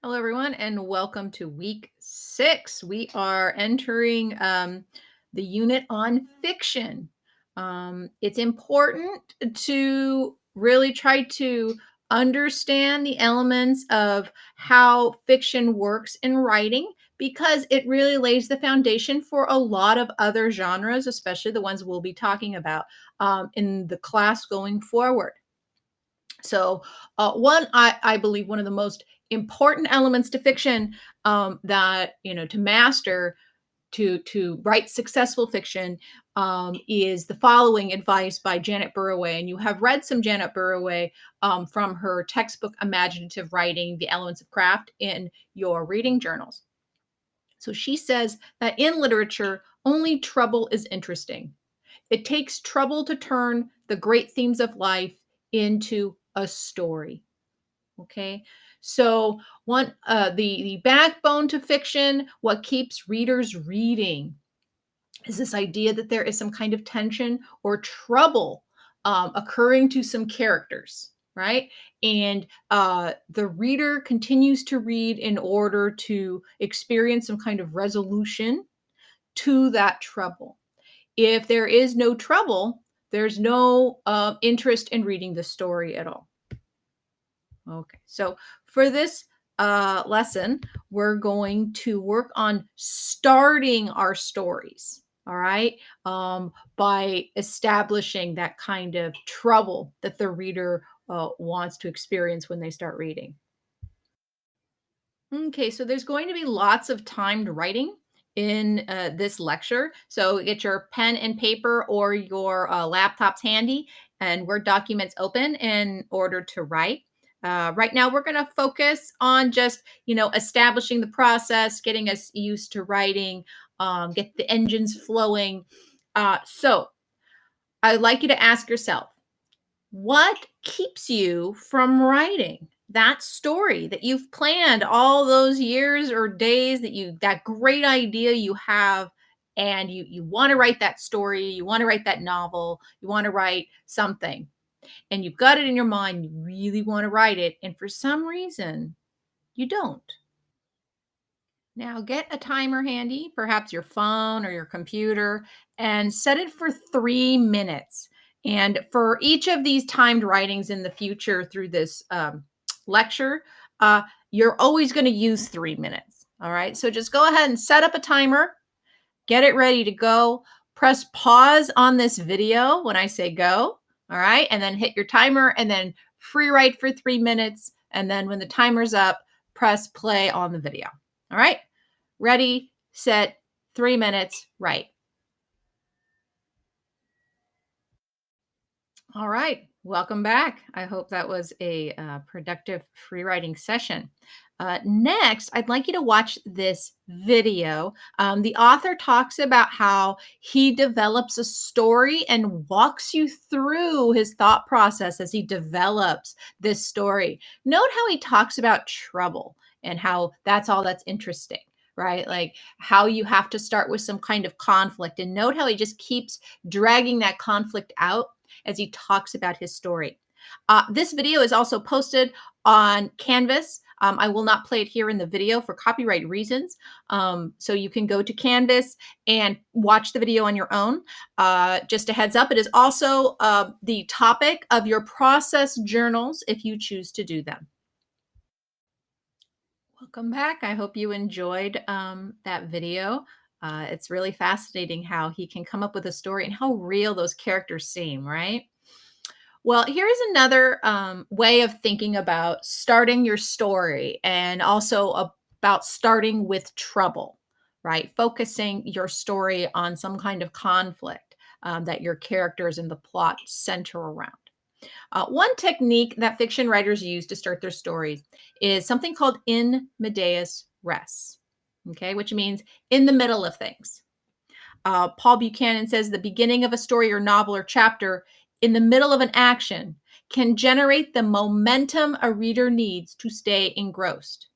Hello, everyone, and welcome to week 6. We are entering the unit on fiction. It's important to really try to understand the elements of how fiction works in writing because it really lays the foundation for a lot of other genres, especially the ones we'll be talking about in the class going forward. I believe one of the most important elements to fiction that to master to write successful fiction is the following advice by Janet Burroway. And you have read some Janet Burroway from her textbook Imaginative Writing: The Elements of Craft in your reading journals. So she says that in literature, only trouble is interesting. It takes trouble to turn the great themes of life into a story. Okay. So the backbone to fiction, what keeps readers reading, is this idea that there is some kind of tension or trouble occurring to some characters, right? And the reader continues to read in order to experience some kind of resolution to that trouble. If there is no trouble, there's no interest in reading the story at all. Okay, so for this lesson, we're going to work on starting our stories. All right, by establishing that kind of trouble that the reader wants to experience when they start reading. Okay, so there's going to be lots of timed writing in this lecture. So get your pen and paper or your laptops handy and Word documents open in order to write. Right now, we're going to focus on just, establishing the process, getting us used to writing, get the engines flowing. So I'd like you to ask yourself, what keeps you from writing that story that you've planned all those years or days that great idea you have, and you want to write that story, you want to write that novel, you want to write something, and you've got it in your mind, you really want to write it, and for some reason you don't. Now get a timer handy, perhaps your phone or your computer, and set it for 3 minutes. And for each of these timed writings in the future through this lecture, you're always going to use 3 minutes. All right. So just go ahead and set up a timer, get it ready to go. Press pause on this video when I say go. All right. And then hit your timer and then free write for 3 minutes. And then when the timer's up, press play on the video. All right. Ready, set, 3 minutes, write. All right. Welcome back. I hope that was a productive free writing session. Next, I'd like you to watch this video. The author talks about how he develops a story and walks you through his thought process as he develops this story. Note how he talks about trouble and how that's all that's interesting, right? Like how you have to start with some kind of conflict. And note how he just keeps dragging that conflict out as he talks about his story. This video is also posted on Canvas. I will not play it here in the video for copyright reasons. So you can go to Canvas and watch the video on your own. Just a heads up, it is also the topic of your process journals if you choose to do them. Welcome back. I hope you enjoyed that video. It's really fascinating how he can come up with a story and how real those characters seem, right? Well, here's another way of thinking about starting your story and also about starting with trouble, right? Focusing your story on some kind of conflict that your characters and the plot center around. One technique that fiction writers use to start their stories is something called in medias res, okay, which means in the middle of things. Paul Buchanan says the beginning of a story or novel or chapter in the middle of an action can generate the momentum a reader needs to stay engrossed.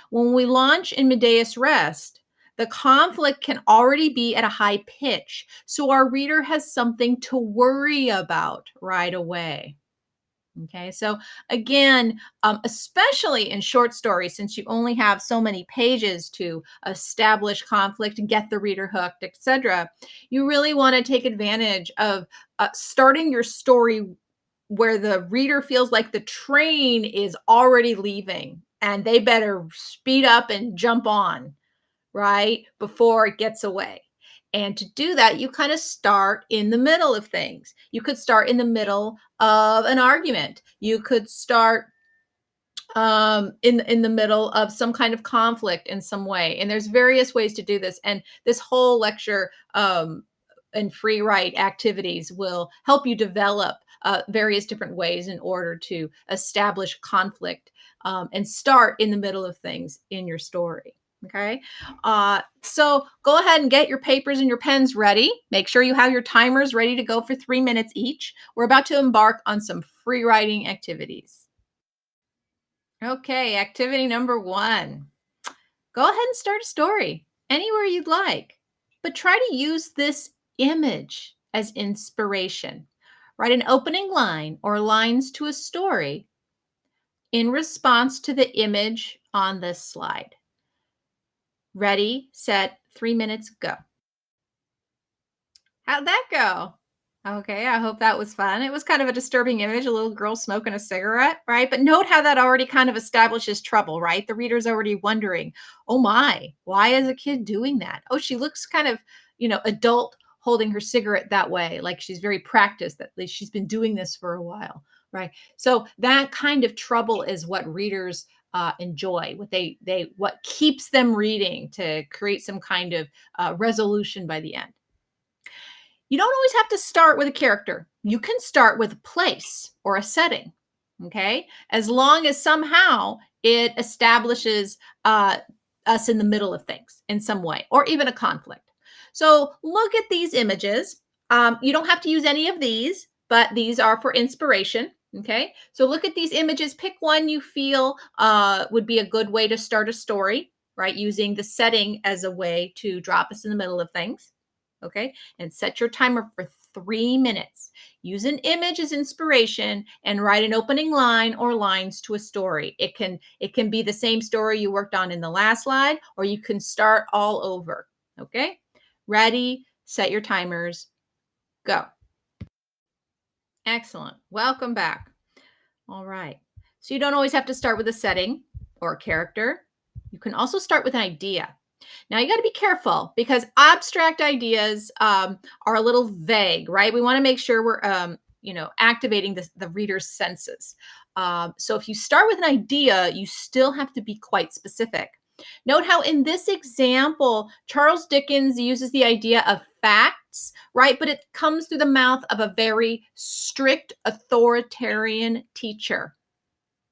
When we launch in medias res, the conflict can already be at a high pitch, so our reader has something to worry about right away. Okay, so again, especially in short stories, since you only have so many pages to establish conflict, get the reader hooked, etc., you really want to take advantage of starting your story where the reader feels like the train is already leaving and they better speed up and jump on, right? Before it gets away. And to do that, you kind of start in the middle of things. You could start in the middle of an argument. You could start in the middle of some kind of conflict in some way. And there's various ways to do this. And this whole lecture and free write activities will help you develop various different ways in order to establish conflict and start in the middle of things in your story. Okay. So go ahead and get your papers and your pens ready. Make sure you have your timers ready to go for 3 minutes each. We're about to embark on some free writing activities. Okay, activity number one. Go ahead and start a story anywhere you'd like, but try to use this image as inspiration. Write an opening line or lines to a story in response to the image on this slide. Ready, set, 3 minutes, go. How'd that go? Okay, I hope that was fun. It was kind of a disturbing image, a little girl smoking a cigarette, right? But note how that already kind of establishes trouble, right? The reader's already wondering, oh my, why is a kid doing that? Oh, she looks kind of, adult holding her cigarette that way, like she's very practiced, that she's been doing this for a while, right? So that kind of trouble is what readers enjoy, what keeps them reading to create some kind of resolution by the end. You don't always have to start with a character. You can start with a place or a setting, okay? As long as somehow it establishes us in the middle of things in some way, or even a conflict. So look at these images. You don't have to use any of these, but these are for inspiration. Okay, so look at these images. Pick one you feel would be a good way to start a story, right? Using the setting as a way to drop us in the middle of things. Okay, and set your timer for 3 minutes. Use an image as inspiration and write an opening line or lines to a story. It can be the same story you worked on in the last slide, or you can start all over. Okay, ready, set your timers, go. Excellent. Welcome back. All right. So you don't always have to start with a setting or a character. You can also start with an idea. Now you got to be careful because abstract ideas are a little vague, right? We want to make sure we're, activating the reader's senses. So if you start with an idea, you still have to be quite specific. Note how in this example, Charles Dickens uses the idea of facts, right? But it comes through the mouth of a very strict authoritarian teacher.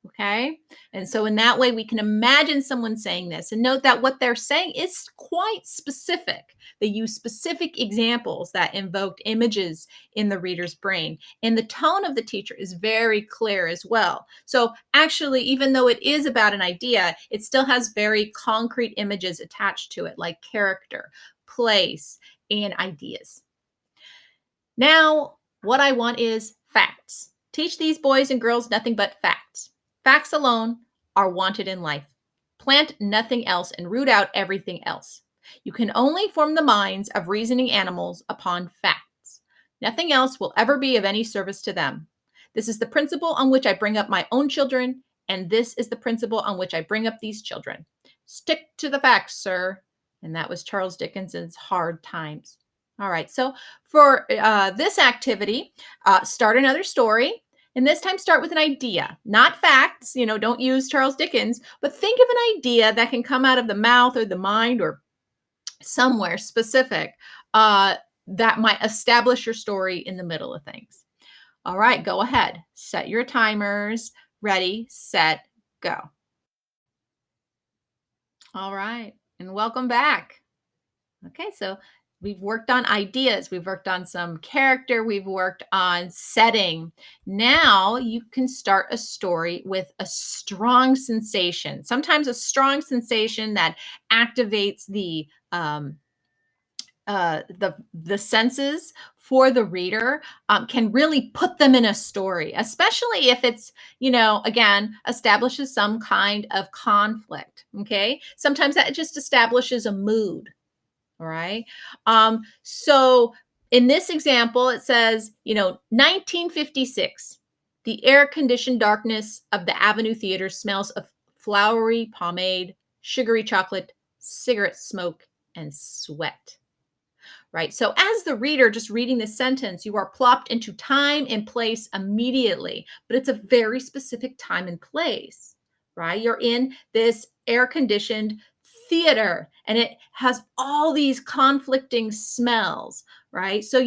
Okay. And so, in that way, we can imagine someone saying this and note that what they're saying is quite specific. They use specific examples that invoked images in the reader's brain. And the tone of the teacher is very clear as well. So, actually, even though it is about an idea, it still has very concrete images attached to it, like character, place, and ideas. Now, what I want is facts. Teach these boys and girls nothing but facts. Facts alone are wanted in life. Plant nothing else and root out everything else. You can only form the minds of reasoning animals upon facts. Nothing else will ever be of any service to them. This is the principle on which I bring up my own children, and this is the principle on which I bring up these children. Stick to the facts, sir. And that was Charles Dickens's Hard Times. All right, so for this activity, start another story. And this time, start with an idea, not facts. Don't use Charles Dickens, but think of an idea that can come out of the mouth or the mind or somewhere specific that might establish your story in the middle of things. All right, go ahead. Set your timers. Ready, set, go. All right, and welcome back. Okay, so we've worked on ideas, we've worked on some character, we've worked on setting. Now you can start a story with a strong sensation, sometimes a strong sensation that activates the the senses for the reader can really put them in a story, especially if it's, again, establishes some kind of conflict. Okay, sometimes that just establishes a mood. All right. So in this example, it says, 1956, the air conditioned darkness of the Avenue Theater smells of flowery pomade, sugary chocolate, cigarette smoke, and sweat. Right. So, as the reader just reading this sentence, you are plopped into time and place immediately, but it's a very specific time and place, right? You're in this air conditioned theater and it has all these conflicting smells, right? So,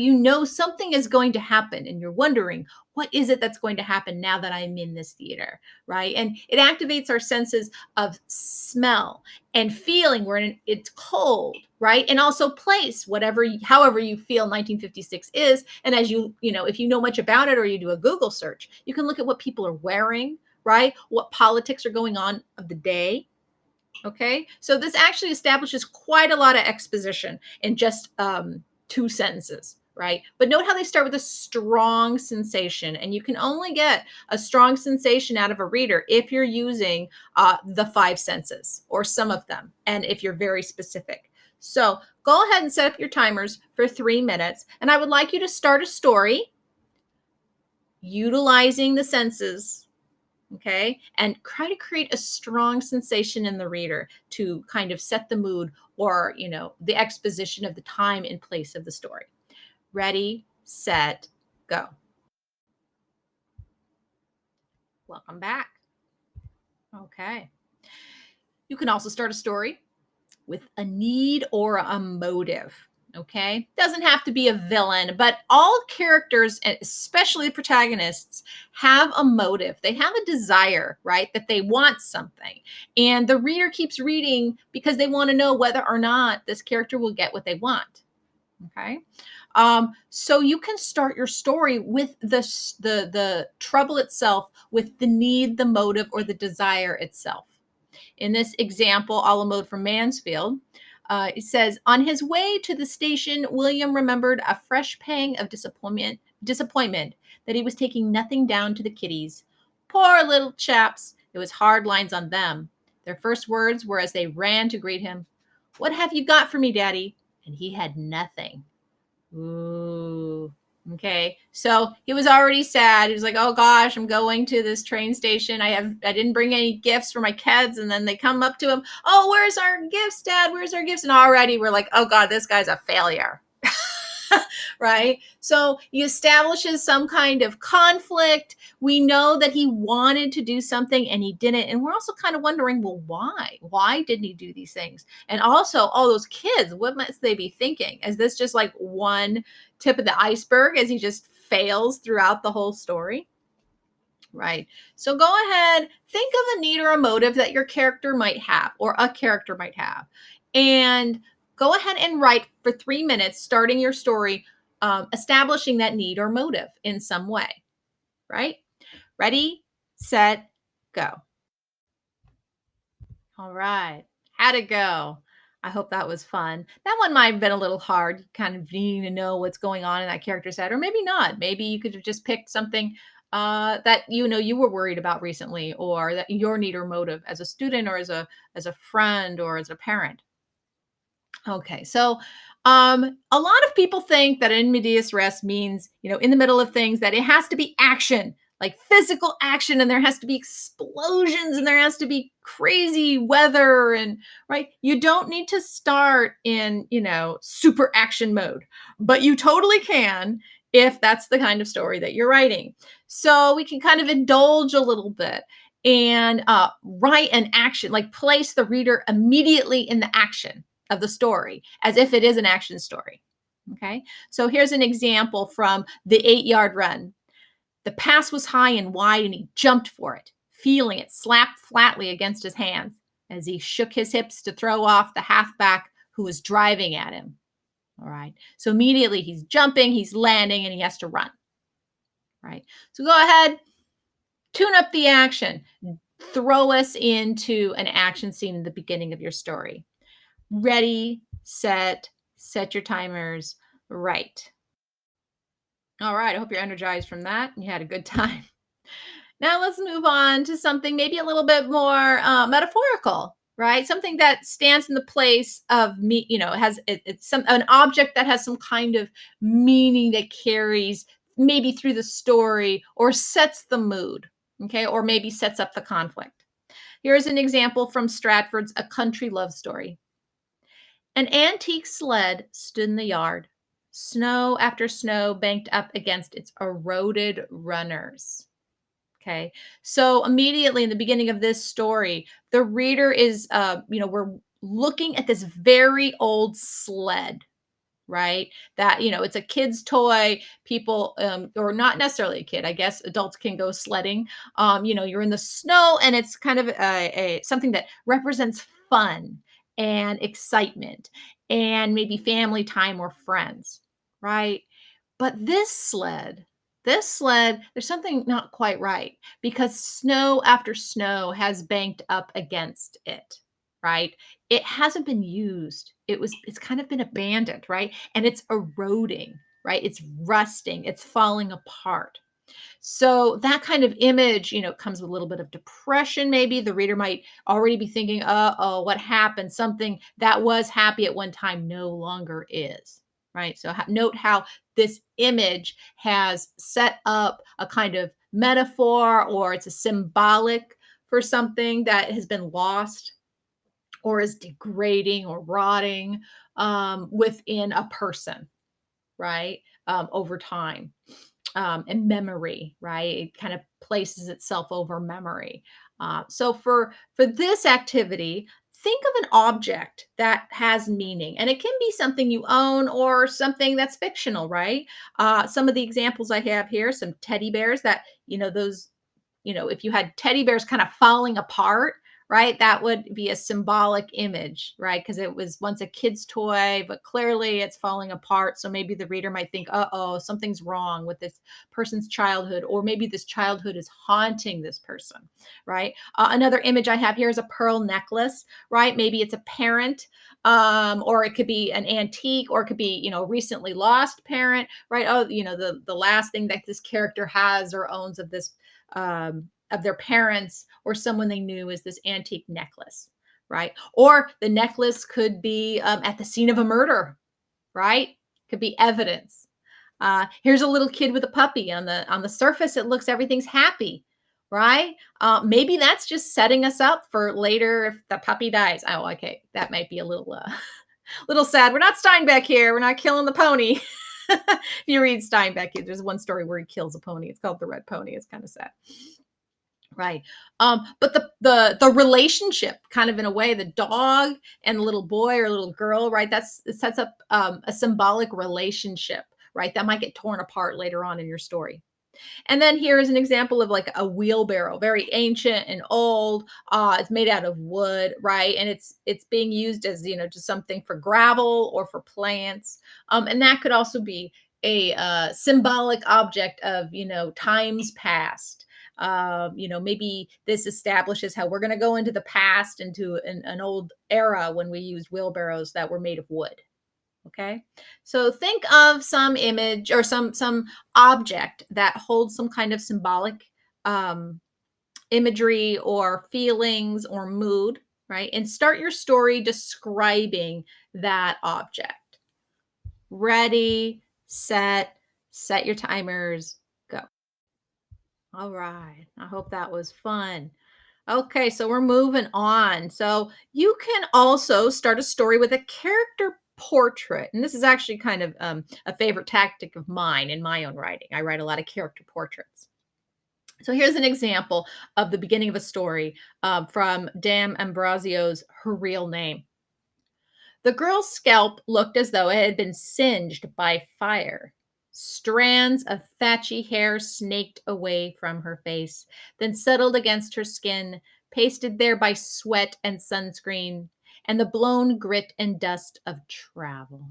something is going to happen and you're wondering, what is it that's going to happen now that I'm in this theater, right? And it activates our senses of smell and feeling where it's cold, right? And also place, however you feel 1956 is. And as if you know much about it or you do a Google search, you can look at what people are wearing, right? What politics are going on of the day. Okay. So this actually establishes quite a lot of exposition in just two sentences. Right. But note how they start with a strong sensation. And you can only get a strong sensation out of a reader if you're using the five senses or some of them. And if you're very specific. So go ahead and set up your timers for 3 minutes. And I would like you to start a story utilizing the senses. Okay. And try to create a strong sensation in the reader to kind of set the mood or, the exposition of the time and place of the story. Ready, set, go. Welcome back. Okay. You can also start a story with a need or a motive. Okay. Doesn't have to be a villain, but all characters, especially the protagonists, have a motive. They have a desire, right? That they want something. And the reader keeps reading because they want to know whether or not this character will get what they want. Okay. So you can start your story with the trouble itself, with the need, the motive, or the desire itself. In this example, a la mode from Mansfield, it says, on his way to the station, William remembered a fresh pang of disappointment that he was taking nothing down to the kiddies. Poor little chaps. It was hard lines on them. Their first words were as they ran to greet him, "What have you got for me, Daddy?" And he had nothing. Ooh. Okay. So he was already sad. He was like, "Oh gosh, I'm going to this train station. I didn't bring any gifts for my kids." And then they come up to him, "Oh, where's our gifts, Dad? Where's our gifts?" And already we're like, "Oh God, this guy's a failure." Right? So he establishes some kind of conflict. We know that he wanted to do something and he didn't. And we're also kind of wondering, well, why? Why didn't he do these things? And also, all those kids, what must they be thinking? Is this just like one tip of the iceberg as he just fails throughout the whole story? Right. So go ahead, think of a need or a motive that your character might have or a character might have. And go ahead and write for 3 minutes, starting your story, establishing that need or motive in some way. Right. Ready, set, go. All right. How'd it go? I hope that was fun. That one might have been a little hard, kind of needing to know what's going on in that character's head, or maybe not. Maybe you could have just picked something that you were worried about recently, or that your need or motive as a student, or as a friend, or as a parent. Okay, so a lot of people think that in medias res means, in the middle of things, that it has to be action, like physical action, and there has to be explosions, and there has to be crazy weather, and right. You don't need to start in, super action mode, but you totally can if that's the kind of story that you're writing. So we can kind of indulge a little bit and write an action, like place the reader immediately in the action of the story as if it is an action story. Okay. So here's an example from The 8 Yard Run. The pass was high and wide, and he jumped for it, feeling it slap flatly against his hands as he shook his hips to throw off the halfback who was driving at him. All right. So immediately he's jumping, he's landing, and he has to run. Right. So go ahead, tune up the action. Throw us into an action scene in the beginning of your story. Ready, set, Set your timers right. All right. I hope you're energized from that and you had a good time. Now let's move on to something maybe a little bit more metaphorical, right? Something that stands in the place of me, has it's some an object that has some kind of meaning that carries maybe through the story or sets the mood, okay, or maybe sets up the conflict. Here's an example from Stratford's A Country Love Story. An antique sled stood in the yard, snow after snow banked up against its eroded runners. Okay. So immediately in the beginning of this story, the reader is, we're looking at this very old sled, right? That, it's a kid's toy. People, or not necessarily a kid, I guess adults can go sledding. You're in the snow and it's kind of something that represents fun and excitement and maybe family time or friends, right? But this sled, there's something not quite right because snow after snow has banked up against it, right? It hasn't been used. It's kind of been abandoned, right? And it's eroding, right? It's rusting, it's falling apart. So that kind of image, comes with a little bit of depression. Maybe the reader might already be thinking, oh, what happened? Something that was happy at one time no longer is. Right. So note how this image has set up a kind of metaphor or it's a symbolic for something that has been lost or is degrading or rotting within a person, right? Over time and memory, right? It kind of places itself over memory. So for this activity, think of an object that has meaning, and it can be something you own or something that's fictional, right? Some of the examples I have here, some teddy bears that those if you had teddy bears kind of falling apart, right, that would be a symbolic image, right? Because it was once a kid's toy, but clearly it's falling apart. So maybe the reader might think, oh, something's wrong with this person's childhood, or maybe this childhood is haunting this person, right? Another image I have here is a pearl necklace, right? Maybe it's a parent. Or it could be an antique, or it could be, recently lost parent, right? Oh, the last thing that this character has or owns of their parents or someone they knew is this antique necklace, right? Or the necklace could be at the scene of a murder, right? Could be evidence. Here's a little kid with a puppy on the surface. It looks everything's happy, right? Maybe that's just setting us up for later if the puppy dies. Oh, okay, that might be a little little sad. We're not Steinbeck here. We're not killing the pony. If you read Steinbeck, there's one story where he kills a pony. It's called The Red Pony. It's kind of sad. Right. But the relationship kind of in a way, the dog and the little boy or little girl, right? It sets up a symbolic relationship, right? That might get torn apart later on in your story. And then here is an example of like a wheelbarrow, very ancient and old. It's made out of wood, right? And it's being used as just something for gravel or for plants. And that could also be a symbolic object of times past. Maybe this establishes how we're going to go into the past, into an old era when we used wheelbarrows that were made of wood. Okay. So think of some image or some object that holds some kind of symbolic um, imagery or feelings or mood, right? And start your story describing that object. Ready, set your timers, go. All right. I hope that was fun. Okay, so we're moving on. So you can also start a story with a character portrait. And this is actually kind of a favorite tactic of mine in my own writing. I write a lot of character portraits. So here's an example of the beginning of a story from Dan Ambrosio's Her Real Name. The girl's scalp looked as though it had been singed by fire. Strands of thatchy hair snaked away from her face, then settled against her skin, pasted there by sweat and sunscreen and the blown grit and dust of travel.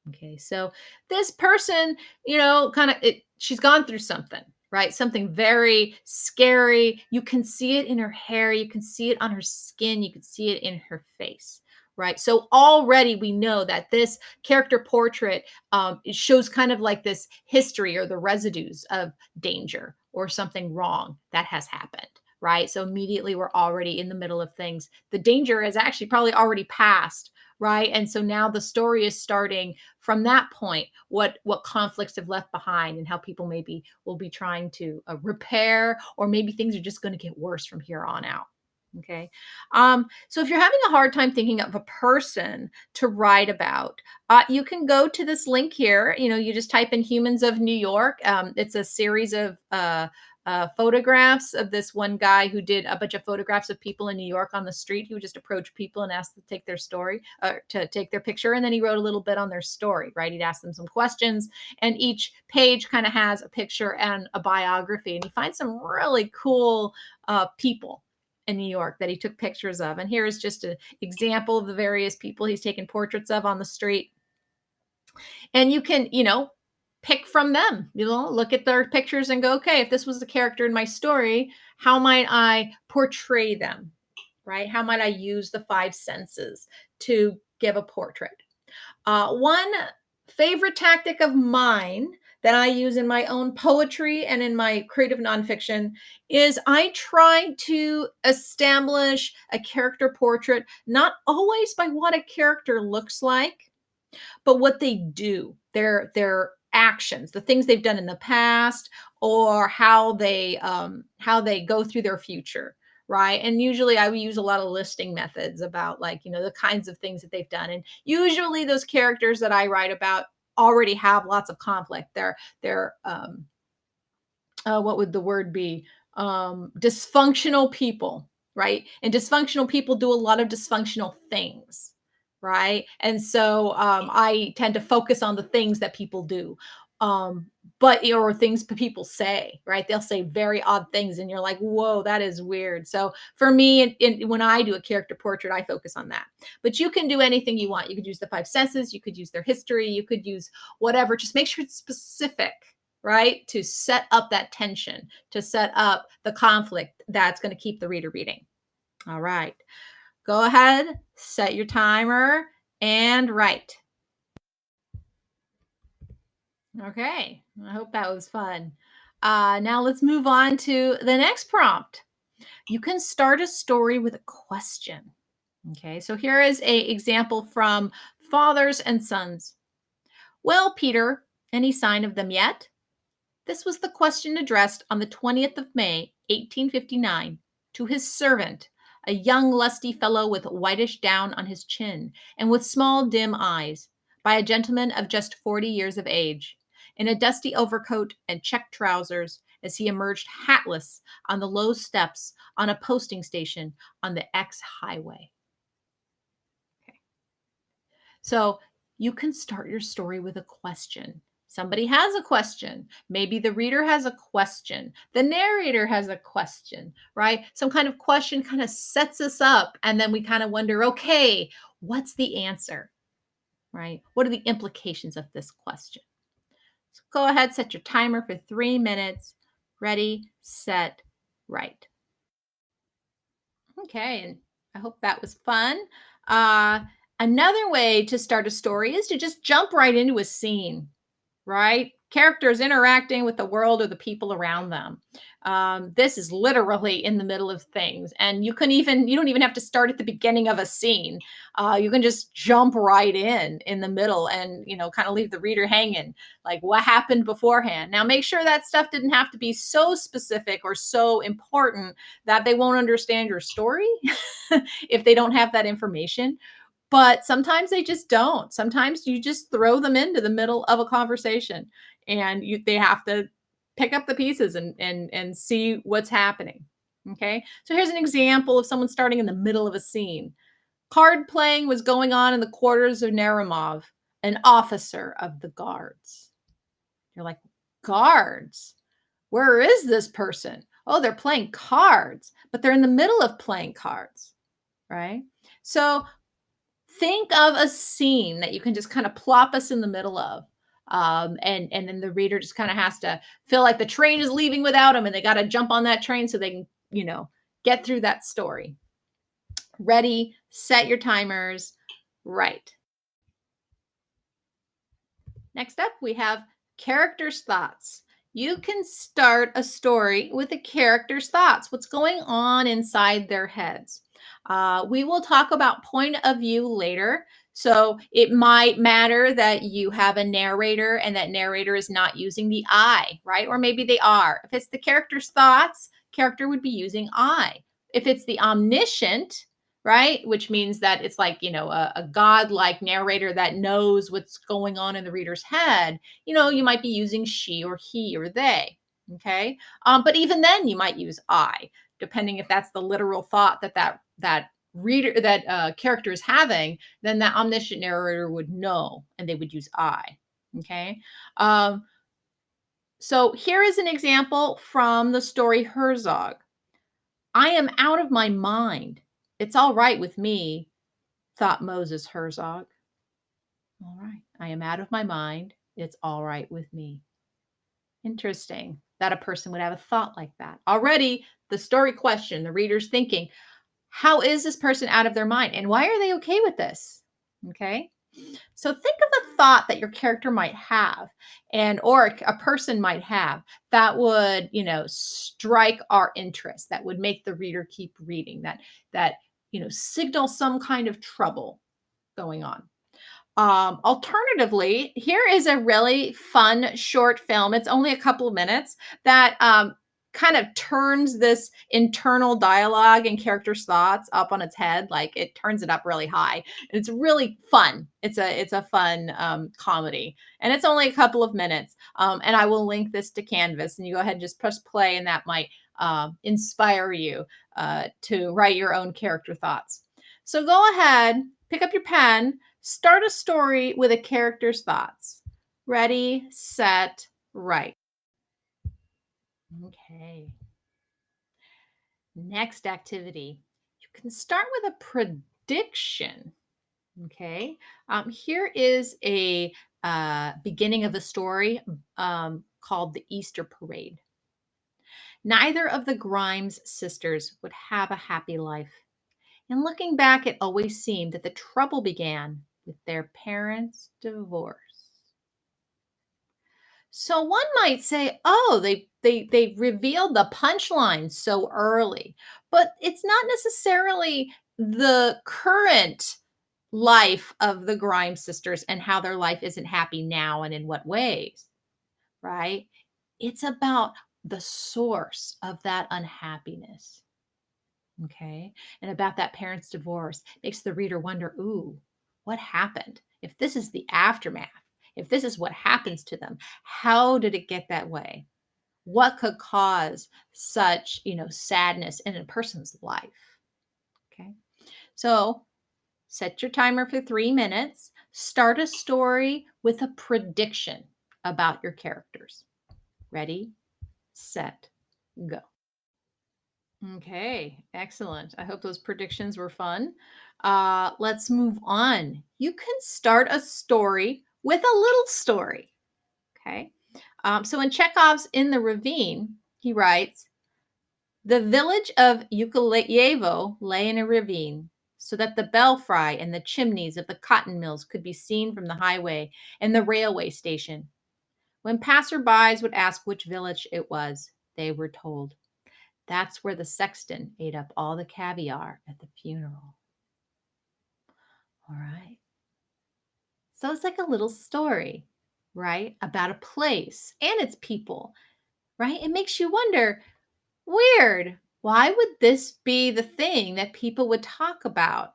Okay, so this person, kind of she's gone through something, right? Something very scary. You can see it in her hair, you can see it on her skin, you can see it in her face, right? So already we know that this character portrait it shows kind of like this history or the residues of danger or something wrong that has happened, right? So immediately we're already in the middle of things. The danger is actually probably already passed, right? And so now the story is starting from that point. What conflicts have left behind and how people maybe will be trying to repair, or maybe things are just going to get worse from here on out. Okay. So if you're having a hard time thinking of a person to write about, you can go to this link here. You just type in Humans of New York. It's a series of photographs of this one guy who did a bunch of photographs of people in New York on the street. He would just approach people and ask to take their story, to take their picture. And then he wrote a little bit on their story, right? He'd ask them some questions. And each page kind of has a picture and a biography. And he finds some really cool people in New York that he took pictures of. And here's just an example of the various people he's taken portraits of on the street. And you can, pick from them, look at their pictures and go, okay, if this was the character in my story, how might I portray them? Right? How might I use the five senses to give a portrait? One favorite tactic of mine that I use in my own poetry and in my creative nonfiction is I try to establish a character portrait, not always by what a character looks like, but what they do, their actions, the things they've done in the past, or how they go through their future, right? And usually I would use a lot of listing methods about, like, the kinds of things that they've done. And usually those characters that I write about already have lots of conflict. They're what would the word be? Dysfunctional people, right? And dysfunctional people do a lot of dysfunctional things, right? And so I tend to focus on the things that people do. But or things people say, right? They'll say very odd things, and you're like, "Whoa, that is weird." So for me, when I do a character portrait, I focus on that. But you can do anything you want. You could use the five senses. You could use their history. You could use whatever. Just make sure it's specific, right? To set up that tension, to set up the conflict that's going to keep the reader reading. All right. Go ahead, set your timer, and write. Okay. I hope that was fun. Now let's move on to the next prompt. You can start a story with a question. Okay. So here is a example from Fathers and Sons. Well, Peter, any sign of them yet? This was the question addressed on the 20th of May, 1859, to his servant, a young lusty fellow with whitish down on his chin and with small dim eyes, by a gentleman of just 40 years of age, in a dusty overcoat and checked trousers, as he emerged hatless on the low steps on a posting station on the X highway. Okay. So you can start your story with a question. Somebody has a question. Maybe the reader has a question. The narrator has a question, right? Some kind of question kind of sets us up. And then we kind of wonder, okay, what's the answer, right? What are the implications of this question? So go ahead, set your timer for 3 minutes. Ready, set, write. Okay, and I hope that was fun. Uh, Another way to start a story is to just jump right into a scene, right? Characters interacting with the world or the people around them. This is literally in the middle of things, and you don't even have to start at the beginning of a scene. You can just jump right in the middle, and kind of leave the reader hanging, like what happened beforehand. Now, make sure that stuff didn't have to be so specific or so important that they won't understand your story if they don't have that information, but sometimes they just don't. Sometimes you just throw them into the middle of a conversation, and they have to pick up the pieces and see what's happening. Okay? So here's an example of someone starting in the middle of a scene. Card playing was going on in the quarters of Naramov, an officer of the guards. You're like, guards? Where is this person? Oh, they're playing cards, but they're in the middle of playing cards, right? So think of a scene that you can just kind of plop us in the middle of. And then the reader just kind of has to feel like the train is leaving without them, and they got to jump on that train so they can, get through that story. Ready, set your timers, Right. Next up, we have characters' thoughts. You can start a story with a character's thoughts, what's going on inside their heads. We will talk about point of view later. So it might matter that you have a narrator and that narrator is not using the I, right? Or maybe they are. If it's the character's thoughts, character would be using I. If it's the omniscient, right? Which means that it's like, a godlike narrator that knows what's going on in the reader's head. You might be using she or he or they. Okay. But even then, you might use I, depending if that's the literal thought that reader, that character is having, then that omniscient narrator would know and they would use I. Okay. Um, so here is an example from the story Herzog. I am out of my mind. It's all right with me, thought Moses Herzog. All right. I am out of my mind. It's all right with me. Interesting that a person would have a thought like that. Already, the story question, the reader's thinking, how is this person out of their mind? And why are they okay with this? Okay. So think of a thought that your character might have or a person might have that would, strike our interest, that would make the reader keep reading, that signal some kind of trouble going on. Alternatively, here is a really fun short film. It's only a couple of minutes that kind of turns this internal dialogue and characters' thoughts up on its head. Like it turns it up really high. It's really fun. It's a fun comedy, and it's only a couple of minutes. And I will link this to Canvas, and you go ahead and just press play, and that might inspire you to write your own character thoughts. So go ahead, pick up your pen. Start a story with a character's thoughts. Ready, set, write. Okay. Next activity. You can start with a prediction. Okay. Here is a beginning of a story called The Easter Parade. Neither of the Grimes sisters would have a happy life. And looking back, it always seemed that the trouble began with their parents' divorce. So one might say, "Oh, they revealed the punchline so early." But it's not necessarily the current life of the Grimes sisters and how their life isn't happy now and in what ways, right? It's about the source of that unhappiness. Okay. And about that parent's divorce makes the reader wonder, ooh, what happened? If this is the aftermath, if this is what happens to them, how did it get that way? What could cause such, sadness in a person's life? Okay. So set your timer for 3 minutes. Start a story with a prediction about your characters. Ready, set, go. Okay, excellent. I hope those predictions were fun. Let's move on. You can start a story with a little story. Okay. So in Chekhov's In the Ravine, he writes, the village of Yukolayevo lay in a ravine, so that the belfry and the chimneys of the cotton mills could be seen from the highway and the railway station. When passerbys would ask which village it was, they were told. That's where the sexton ate up all the caviar at the funeral. All right. So it's like a little story, right? About a place and its people, right? It makes you wonder, weird. Why would this be the thing that people would talk about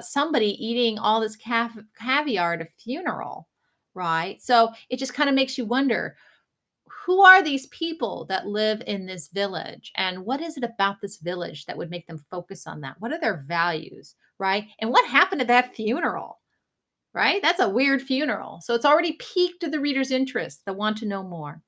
somebody eating all this caviar at a funeral, right? So it just kind of makes you wonder, who are these people that live in this village, and what is it about this village that would make them focus on that? What are their values, right? And what happened at that funeral, right? That's a weird funeral. So it's already piqued the reader's interest. They want to know more.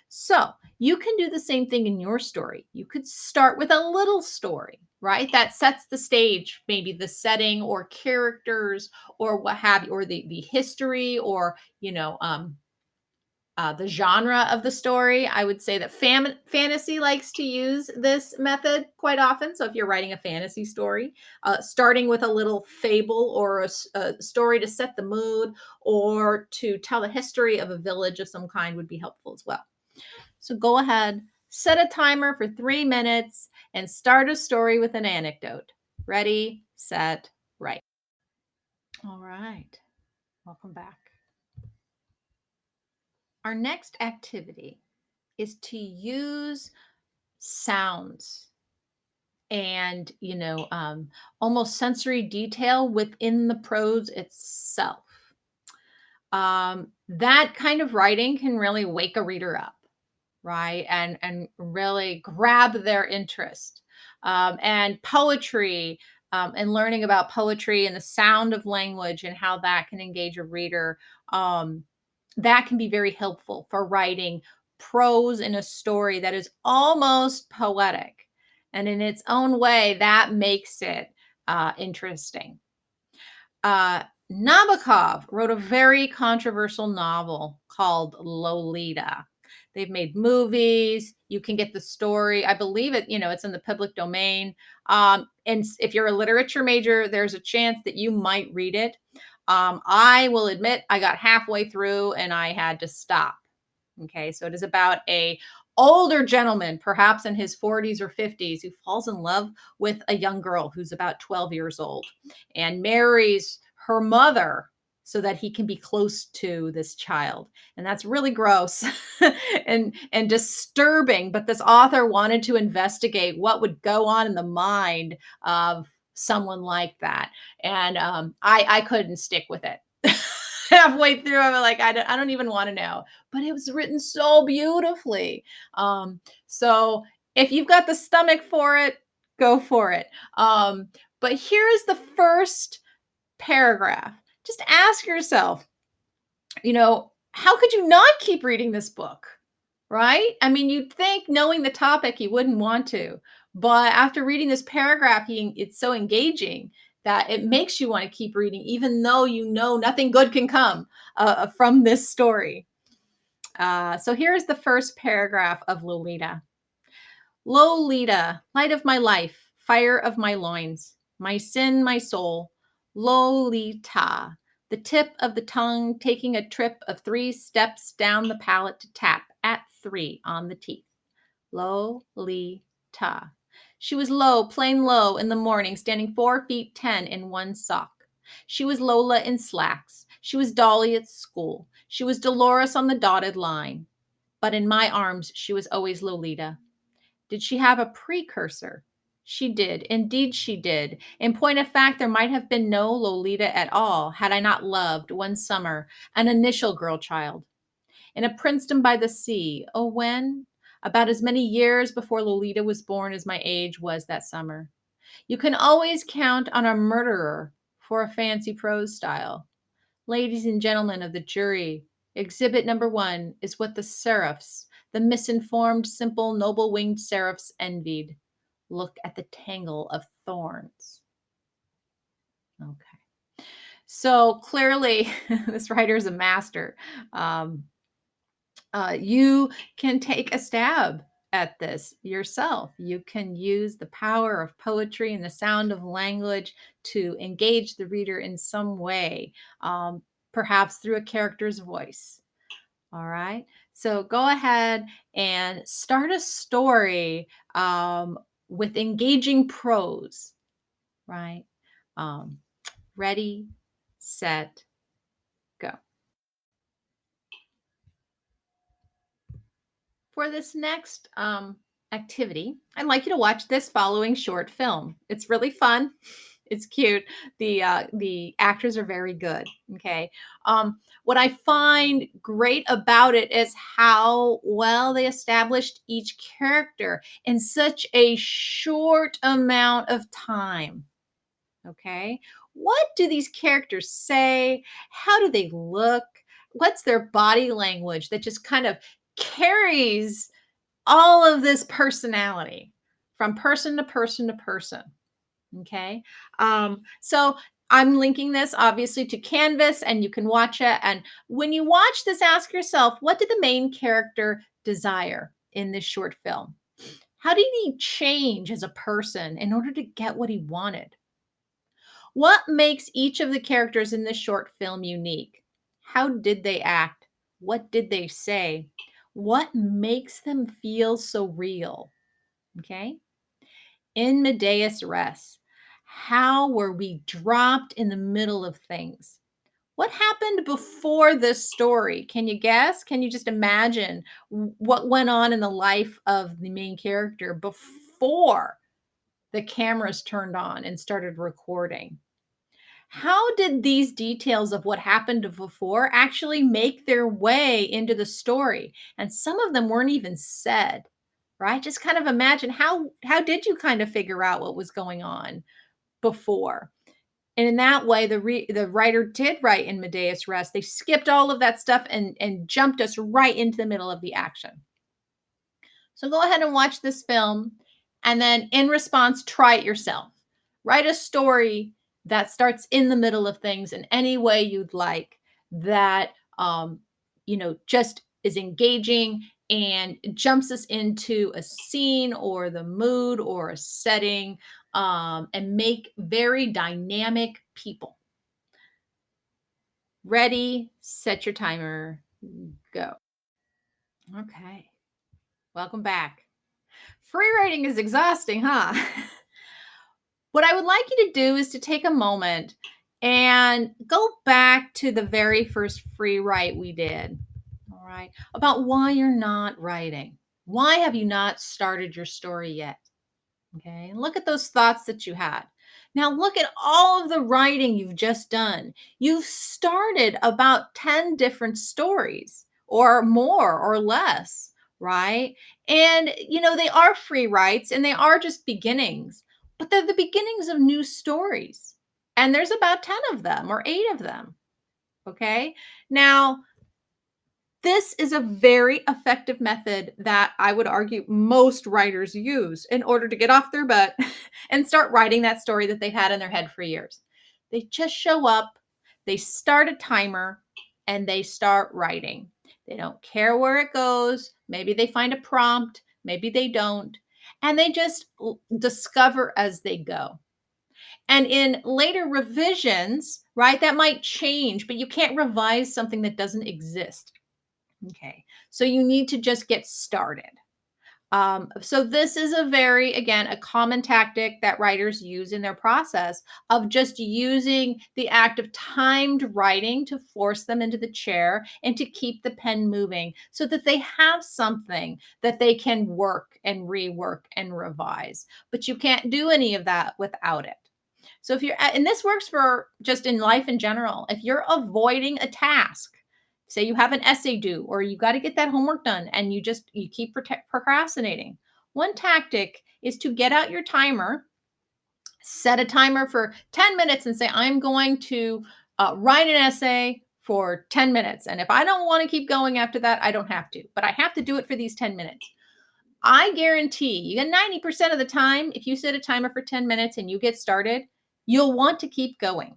So you can do the same thing in your story. You could start with a little story, right? That sets the stage, maybe the setting or characters or what have you, or the history, or The genre of the story, I would say that fantasy likes to use this method quite often. So if you're writing a fantasy story, starting with a little fable or a story to set the mood or to tell the history of a village of some kind would be helpful as well. So go ahead, set a timer for 3 minutes and start a story with an anecdote. Ready, set, write. All right. Welcome back. Our next activity is to use sounds and almost sensory detail within the prose itself. That kind of writing can really wake a reader up, right? And really grab their interest. And poetry, and learning about poetry and the sound of language and how that can engage a reader, that can be very helpful for writing prose in a story that is almost poetic. And in its own way, that makes it interesting. Nabokov wrote a very controversial novel called Lolita. They've made movies. You can get the story. I believe it's in the public domain. And if you're a literature major, there's a chance that you might read it. I will admit I got halfway through and I had to stop. Okay, so it is about a older gentleman, perhaps in his 40s or 50s, who falls in love with a young girl who's about 12 years old and marries her mother so that he can be close to this child. And that's really gross and disturbing, but this author wanted to investigate what would go on in the mind of someone like that. And I couldn't stick with it. Halfway through, I'm like, I don't even want to know. But it was written so beautifully. So if you've got the stomach for it, go for it. But here's the first paragraph. Just ask yourself, how could you not keep reading this book? Right? I mean, you'd think knowing the topic you wouldn't want to, but after reading this paragraph, it's so engaging that it makes you want to keep reading, even though you know nothing good can come from this story. So here's the first paragraph of Lolita. Lolita, light of my life, fire of my loins, my sin, my soul, Lolita, the tip of the tongue taking a trip of 3 steps down the palate to tap at 3 on the teeth. Lolita. She was low, plain low in the morning, standing 4 feet 10 in one sock. She was Lola in slacks. She was Dolly at school. She was Dolores on the dotted line. But in my arms, she was always Lolita. Did she have a precursor? She did. Indeed, she did. In point of fact, there might have been no Lolita at all had I not loved, one summer, an initial girl child. In a Princeton by the sea. Oh, when? About as many years before Lolita was born as my age was that summer. You can always count on a murderer for a fancy prose style. Ladies and gentlemen of the jury, exhibit number 1 is what the seraphs, the misinformed, simple, noble winged seraphs envied. Look at the tangle of thorns. Okay. So clearly, this writer is a master. You can take a stab at this yourself. You can use the power of poetry and the sound of language to engage the reader in some way, perhaps through a character's voice. All right. So go ahead and start a story with engaging prose, right? Um, Ready, set, go. For this next activity, I'd like you to watch this following short film. It's really fun. It's cute. The actors are very good. Okay. What I find great about it is how well they established each character in such a short amount of time. Okay. What do these characters say? How do they look? What's their body language that just kind of carries all of this personality from person to person to person? Okay. So I'm linking this obviously to Canvas and you can watch it. And when you watch this, ask yourself, what did the main character desire in this short film? How did he change as a person in order to get what he wanted? What makes each of the characters in this short film unique? How did they act? What did they say? What makes them feel so real? Okay. In Medea's Rest, how were we dropped in the middle of things? What happened before this story? Can you guess? Can you just imagine what went on in the life of the main character before the cameras turned on and started recording? How did these details of what happened before actually make their way into the story? And some of them weren't even said, right? Just kind of imagine how did you kind of figure out what was going on before? And in that way, the writer did write in Medea's Rest. They skipped all of that stuff and jumped us right into the middle of the action. So go ahead and watch this film, and then in response, try it yourself. Write a story that starts in the middle of things in any way you'd like that just is engaging and jumps us into a scene or the mood or a setting, and make very dynamic people. Ready, set your timer, go. Okay, welcome back. Free writing is exhausting, huh? What I would like you to do is to take a moment and go back to the very first free write we did. All right. About why you're not writing. Why have you not started your story yet? Okay. And look at those thoughts that you had. Now look at all of the writing you've just done. You've started about 10 different stories or more or less, right? And they are free writes and they are just beginnings, but they're the beginnings of new stories. And there's about 10 of them or 8 of them. Okay. Now, this is a very effective method that I would argue most writers use in order to get off their butt and start writing that story that they've had in their head for years. They just show up, they start a timer, and they start writing. They don't care where it goes. Maybe they find a prompt, maybe they don't. And they just discover as they go. And in later revisions, right, that might change, but you can't revise something that doesn't exist. Okay. So you need to just get started. So this is a very, again, a common tactic that writers use in their process of just using the act of timed writing to force them into the chair and to keep the pen moving so that they have something that they can work and rework and revise. But you can't do any of that without it. So if you're, and this works for just in life in general, if you're avoiding a task, say you have an essay due or you got to get that homework done and you keep procrastinating. One tactic is to get out your timer, set a timer for 10 minutes and say, I'm going to write an essay for 10 minutes. And if I don't want to keep going after that, I don't have to, but I have to do it for these 10 minutes. I guarantee you get 90% of the time, if you set a timer for 10 minutes and you get started, you'll want to keep going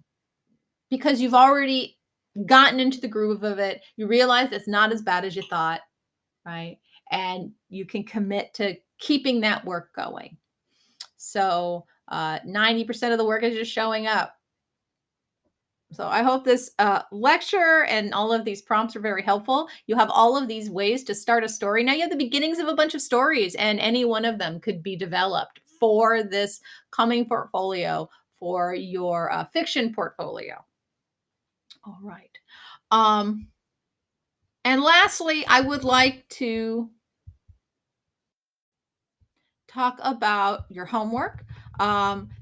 because you've already gotten into the groove of it. You realize it's not as bad as you thought, right? And you can commit to keeping that work going. So 90% of the work is just showing up. So I hope this lecture and all of these prompts are very helpful. You have all of these ways to start a story. Now you have the beginnings of a bunch of stories, and any one of them could be developed for this coming portfolio, for your fiction portfolio. All right. Um, and lastly, I would like to talk about your homework.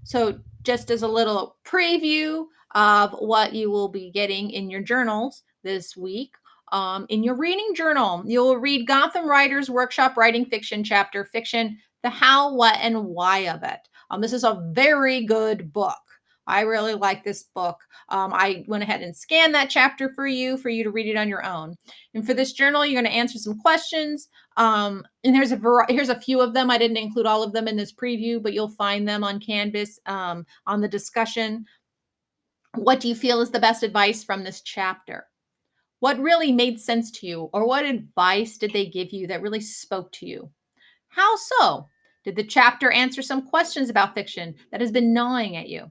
So, just as a little preview of what you will be getting in your journals this week. In your reading journal, you'll read Gotham Writers Workshop Writing Fiction Chapter Fiction, The How, What, and Why of It. This is a very good book. I really like this book. I went ahead and scanned that chapter for you to read it on your own. And for this journal, you're going to answer some questions. And here's a few of them. I didn't include all of them in this preview, but you'll find them on Canvas on the discussion What do you feel is the best advice from this chapter? What really made sense to you? Or what advice did they give you that really spoke to you? How so? Did the chapter answer some questions about fiction that has been gnawing at you?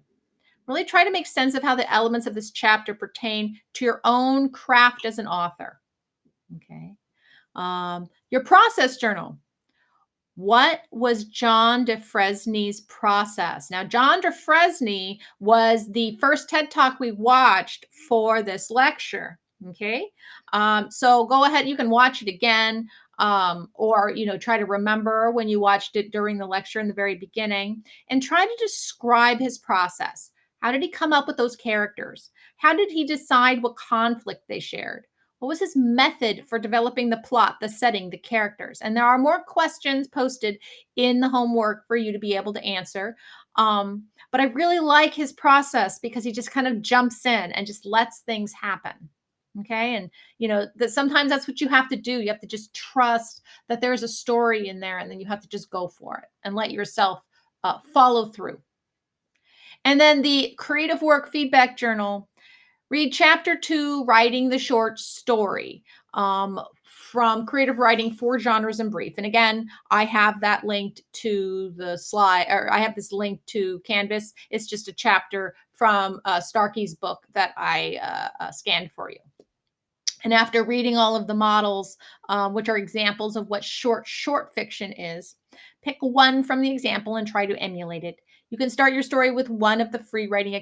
Really try to make sense of how the elements of this chapter pertain to your own craft as an author. Okay. Your process journal. What was John DeFresney's process? Now, John DeFresney was the first TED Talk we watched for this lecture. Okay. So go ahead, you can watch it again, or try to remember when you watched it during the lecture in the very beginning, and try to describe his process. How did he come up with those characters? How did he decide what conflict they shared? What was his method for developing the plot, the setting, the characters? And there are more questions posted in the homework for you to be able to answer. But I really like his process because he just kind of jumps in and just lets things happen. Okay. And, that sometimes that's what you have to do. You have to just trust that there's a story in there, and then you have to just go for it and let yourself follow through. And then the creative work feedback journal. Read chapter 2, Writing the Short Story, from Creative Writing, Four Genres in Brief. And again, I have that linked to the slide, or I have this link to Canvas. It's just a chapter from Starkey's book that I scanned for you. And after reading all of the models, which are examples of what short fiction is, pick one from the example and try to emulate it. You can start your story with one of the free writing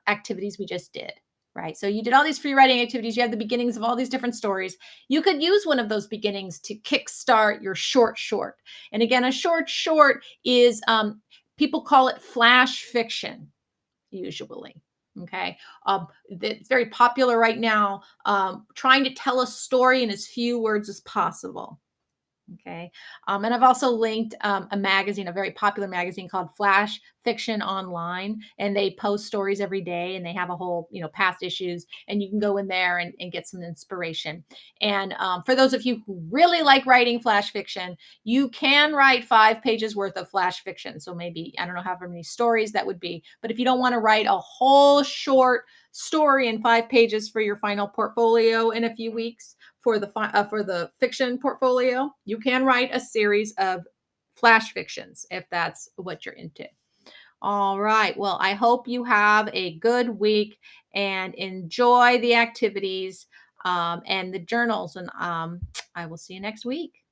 activities we just did, right? So you did all these free writing activities. You have the beginnings of all these different stories. You could use one of those beginnings to kickstart your short. And again, a short is, people call it flash fiction usually. Okay. It's very popular right now, trying to tell a story in as few words as possible. Okay. And I've also linked a magazine, a very popular magazine called Flash Fiction Online. And they post stories every day, and they have a whole, past issues. And you can go in there and get some inspiration. And for those of you who really like writing flash fiction, you can write 5 pages worth of flash fiction. So maybe, I don't know how many stories that would be. But if you don't want to write a whole short story in 5 pages for your final portfolio in a few weeks, for the fiction portfolio, you can write a series of flash fictions if that's what you're into. All right. Well, I hope you have a good week and enjoy the activities, and the journals. And I will see you next week.